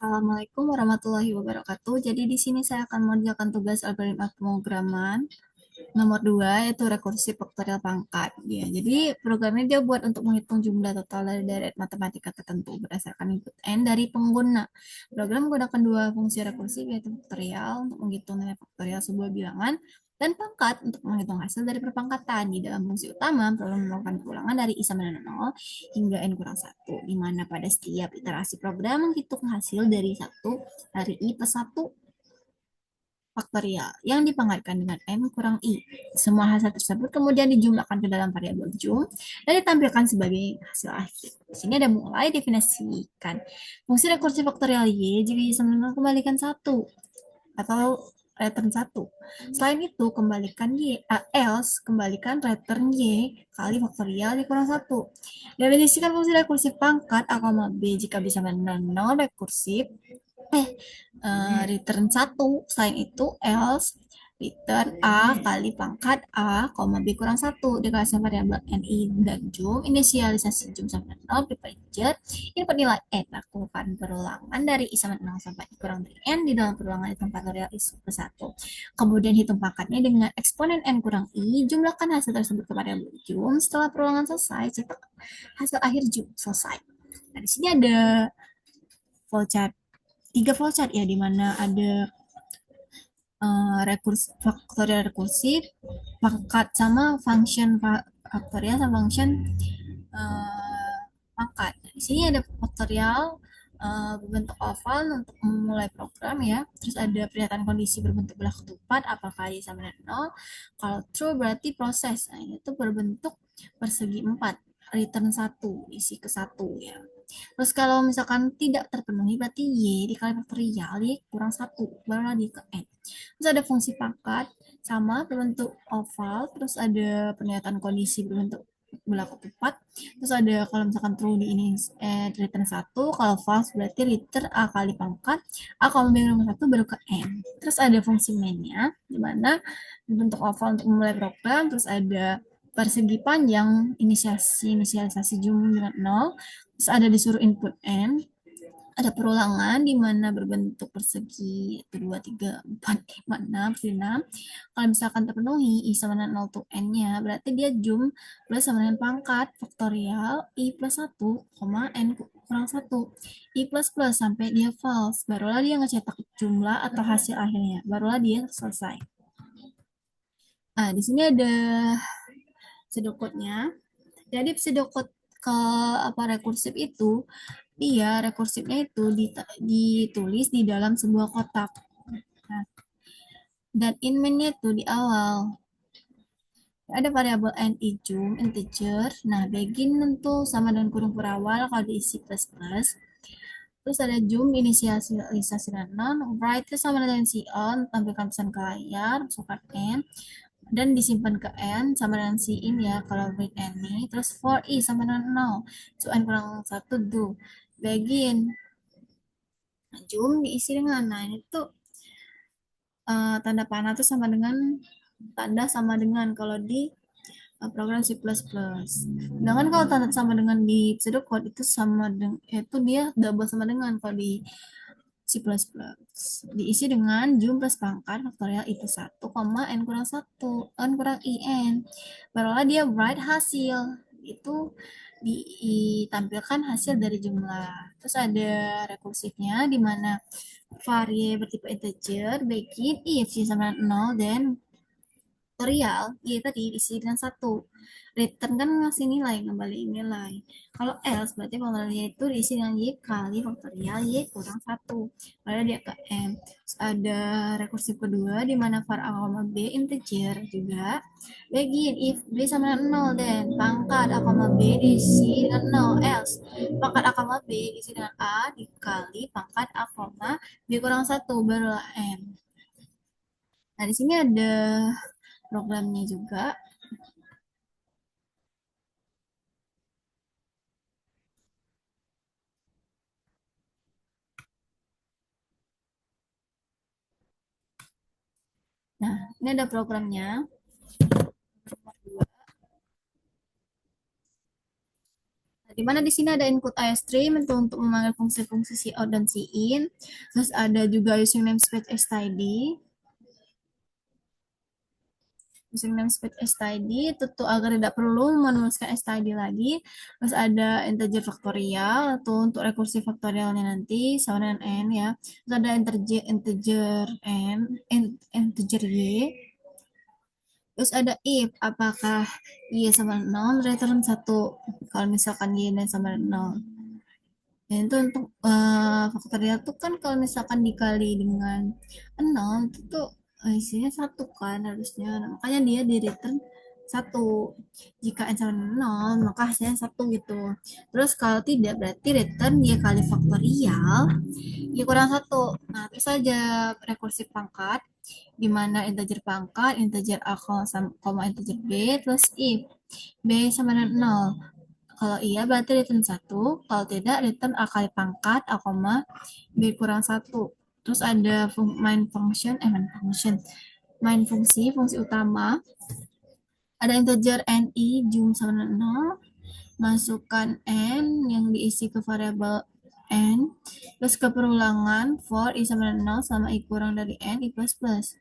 Assalamualaikum warahmatullahi wabarakatuh. Jadi di sini saya akan mengerjakan tugas algoritma pemrograman nomor 2 yaitu rekursi faktorial pangkat. Ya, jadi programnya dia buat untuk menghitung jumlah total dari matematika tertentu berdasarkan input n dari pengguna. Program menggunakan dua fungsi rekursi yaitu faktorial untuk menghitung nilai faktorial sebuah bilangan dan pangkat untuk menghitung hasil dari perpangkatan. Di dalam fungsi utama, program melakukan pengulangan dari i sama dengan 0 hingga n kurang 1, di mana pada setiap iterasi program menghitung hasil dari dari i plus 1 faktorial yang dipangkatkan dengan n kurang i. Semua hasil tersebut kemudian dijumlahkan ke dalam variabel jum dan ditampilkan sebagai hasil akhir. Di sini ada mulai definisikan fungsi rekursi faktorial y jika y sama dengan kembalikan 1 atau return 1. Selain itu, kembalikan else kembalikan return y kali faktorial y kurang 1. Definisikan fungsi rekursif pangkat a, b jika bisa non rekursif return 1. Selain itu, else return A kali pangkat A, B kurang 1. Deklarasi variabel NI dan jum, inisialisasi jum sampai 0, prepager, input nilai N, lakukan perulangan dari I sama 0 sampai I kurang dari N di dalam perulangan hitung faktorial I plus 1. Kemudian hitung pangkatnya dengan eksponen N kurang I, jumlahkan hasil tersebut ke variabel jum. Setelah perulangan selesai, cetak hasil akhir jum selesai. Nah, di sini ada flowchart, 3 flowchart ya, di mana ada faktorial rekursif, pangkat sama function faktorial sama function pangkat. Di sini ada faktorial berbentuk oval untuk memulai program ya. Terus ada pernyataan kondisi berbentuk belah ketupat, apakah y sama dengan 0. Kalau true berarti proses. Nah, ini tuh berbentuk persegi 4, return 1, isi ke 1 ya. Terus kalau misalkan tidak terpenuhi berarti y dikali faktorial y kurang 1, baru lagi ke n. Terus ada fungsi pangkat sama berbentuk oval, terus ada pernyataan kondisi berbentuk belah ketupat. Terus ada kalau misalkan true di ini return 1, kalau false berarti return a kali pangkat a, B nomor 1 baru ke n. Terus ada fungsi main-nya di mana bentuk oval untuk memulai program, terus ada persegi panjang inisialisasi jumlah dengan 0, terus ada disuruh input n, ada perulangan di mana berbentuk persegi 1, 2, 3, 4, 5, 6, 6. Kalau misalkan terpenuhi I sama dengan 0 to N-nya, berarti dia jum plus sama dengan pangkat faktorial I plus 1, N kurang 1. I plus plus sampai dia false. Barulah dia ngecetak jumlah atau hasil akhirnya. Barulah dia selesai. Nah, di sini ada pseudocode-nya. Jadi pseudocode ke rekursif itu, dia rekursifnya itu ditulis di dalam sebuah kotak. Nah, dan in-main-nya itu di awal. Ada variabel n ijum, integer. Nah, begin tentu sama dengan kurung berawal kalau diisi plus plus. Terus ada jum, inisialisasi dan non. Write itu sama dengan si on, tampilkan pesan ke layar, masukkan n. Dan disimpan ke n sama dengan si in ya, kalau read any. Terus for i sama dengan 0. So, n kurang 1, do. Begin. Nah, jum diisi dengan, nah ini tuh tanda panah tuh sama dengan, tanda sama dengan kalau di program C++. Sedangkan kalau tanda sama dengan di pseudocode itu sama dengan, itu dia double sama dengan kalau di C++. Diisi dengan jum plus pangkat faktorial itu 1, n kurang 1, n kurang in. Barulah dia write hasil. Itu ditampilkan hasil dari jumlah. Terus ada rekursifnya di mana varie bertipe integer, begin if y sama 0, dan faktorial y tadi diisi dengan 1. Return kan ngasih nilai, ngembaliin nilai. Kalau else berarti faktorial itu diisi dengan y kali faktorial y kurang 1. Lalu dia ke m. Terus ada rekursif kedua di mana var a, b integer juga. Begin if b sama dengan 0, dan pangkat a, b diisi dengan 0. Else pangkat a, b diisi dengan a dikali pangkat a, b kurang 1 barulah m. Nah, di sini ada programnya juga. Nah, ini ada programnya. Nah, Dimana di sini ada input stream itu untuk memanggil fungsi-fungsi cout dan cin. Terus ada juga using namespace std. Using namespace std itu tuh agar tidak perlu menuliskan std lagi. Terus ada integer faktorial itu untuk rekursi faktorialnya nanti sama dengan n ya. Terus ada integer n, integer y. Terus ada if, apakah y sama 0, return 1. Kalau misalkan y dan sama dengan 0. Dan itu untuk faktorial tuh kan kalau misalkan dikali dengan 0 itu tuh isinya 1 kan harusnya. Nah, makanya dia di return 1. Jika n sama dengan 0 maka hasilnya 1 gitu. Terus kalau tidak berarti return dia kali faktorial y kurang 1. Nah, terus saja rekursif pangkat di mana integer pangkat, integer a, integer b, terus if b sama dengan 0. Kalau iya berarti return 1, kalau tidak return a kali pangkat a, b kurang 1. Terus ada main fungsi utama. Ada integer ni jum sama dengan 0, masukkan n yang diisi ke variabel n, terus ke perulangan for i sama dengan 0 selama i kurang dari n, i plus plus.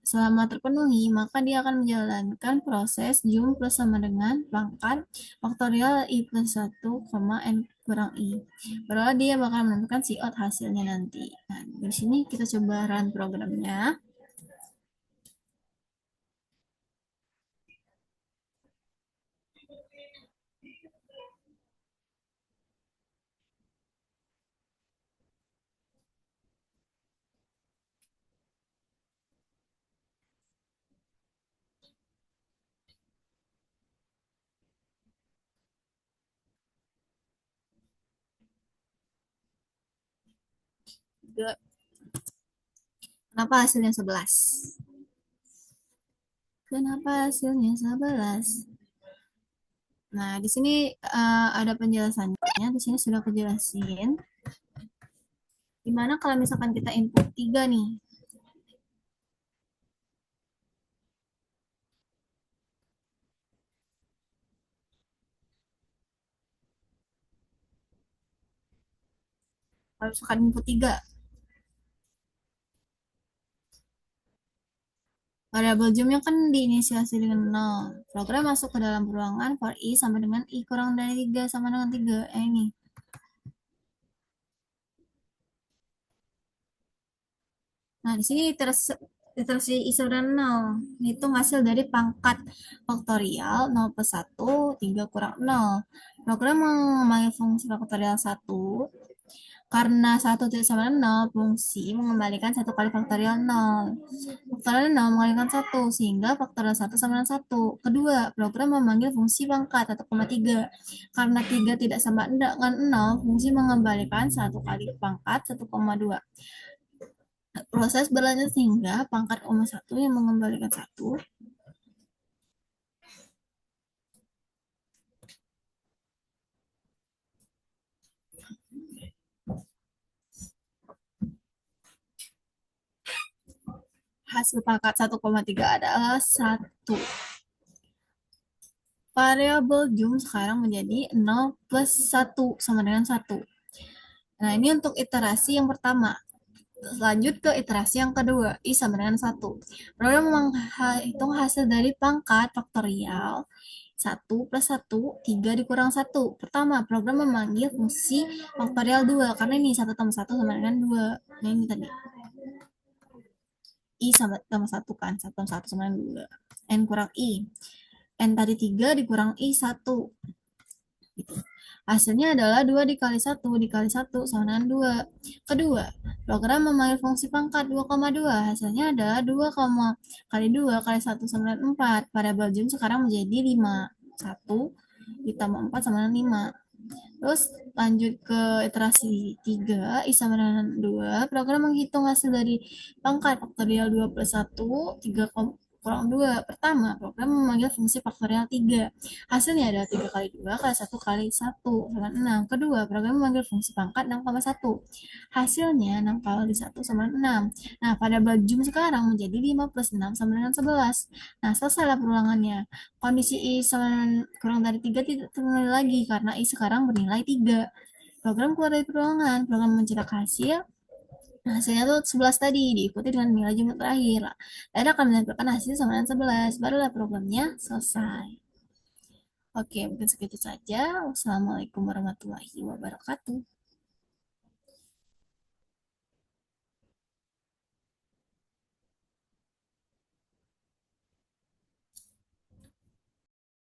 Selama terpenuhi, maka dia akan menjalankan proses jum plus sama dengan pangkat faktorial i plus 1, n kurang i. Baru dia bakal menentukan cout hasilnya nanti. Nah, di sini kita coba run programnya. Kenapa hasilnya 11? Kenapa hasilnya 11? Nah, di sini ada penjelasannya. Di sini sudah kejelasin. Gimana kalau misalkan kita input 3 nih? Kalau misalkan input 3, variabel jumnya kan diinisiasi dengan 0. Program masuk ke dalam ruangan for i sama dengan i kurang dari 3 sama dengan 3. Ini. Nah, di sini iterasi i sama dengan 0. Hitung hasil dari pangkat faktorial 0 plus 1, 3 kurang 0. Program memanggil fungsi faktorial 1. Karena 1 tidak sama dengan 0, fungsi mengembalikan 1 kali faktorial 0. Faktorial 0 mengalikan 1, sehingga faktorial 1 sama dengan 1. Kedua, program memanggil fungsi pangkat 1,3. Karena 3 tidak sama dengan 0, fungsi mengembalikan 1 kali pangkat 1,2. Proses berlanjut sehingga pangkat 1 yang mengembalikan 1. Hasil pangkat 1,3 adalah 1. Variabel jum sekarang menjadi 0 plus 1 sama dengan 1. Nah, ini untuk iterasi yang pertama. Lanjut ke iterasi yang kedua, i sama dengan 1. Program menghitung hasil dari pangkat faktorial 1 plus 1, 3 dikurang 1. Pertama, program memanggil fungsi faktorial 2, karena ini 1 tambah 1 sama dengan 2. Nah, ini tadi. I sama tambah 1 kan, 1 tambah 1 sama dengan 2. N kurang I. N tadi 3 dikurang I 1. Gitu. Hasilnya adalah 2 dikali 1 dikali 1 sama dengan 2. Kedua, program memanggil fungsi pangkat 2,2. Hasilnya adalah 2, kali 2 kali 1 sama dengan 4. Variabel jum sekarang menjadi 5. 1 ditambah 4 sama dengan 5. Terus lanjut ke iterasi 3, i sama dengan 2. Program menghitung hasil dari pangkat faktorial 2 plus 1, 3 kurang 2. Pertama, program memanggil fungsi faktorial 3. Hasilnya adalah 3 kali 2 kali 1 kali 1 sama 6. Kedua, program memanggil fungsi pangkat 6,1. Hasilnya 6 kali 1 sama 6. Nah, pada bajum sekarang menjadi 5 plus 6 sama dengan 11. Nah, selesailah perulangannya. Kondisi I sama dengan kurang dari 3 tidak ternilai lagi karena I sekarang bernilai 3. Program keluar dari perulangan, program mencetak hasil. Nah, hasilnya tuh 11 tadi, diikuti dengan nilai jumlah terakhir. Dan akan menampilkan hasil sama dengan 11. Barulah programnya selesai. Oke, mungkin segitu saja. Wassalamualaikum warahmatullahi wabarakatuh.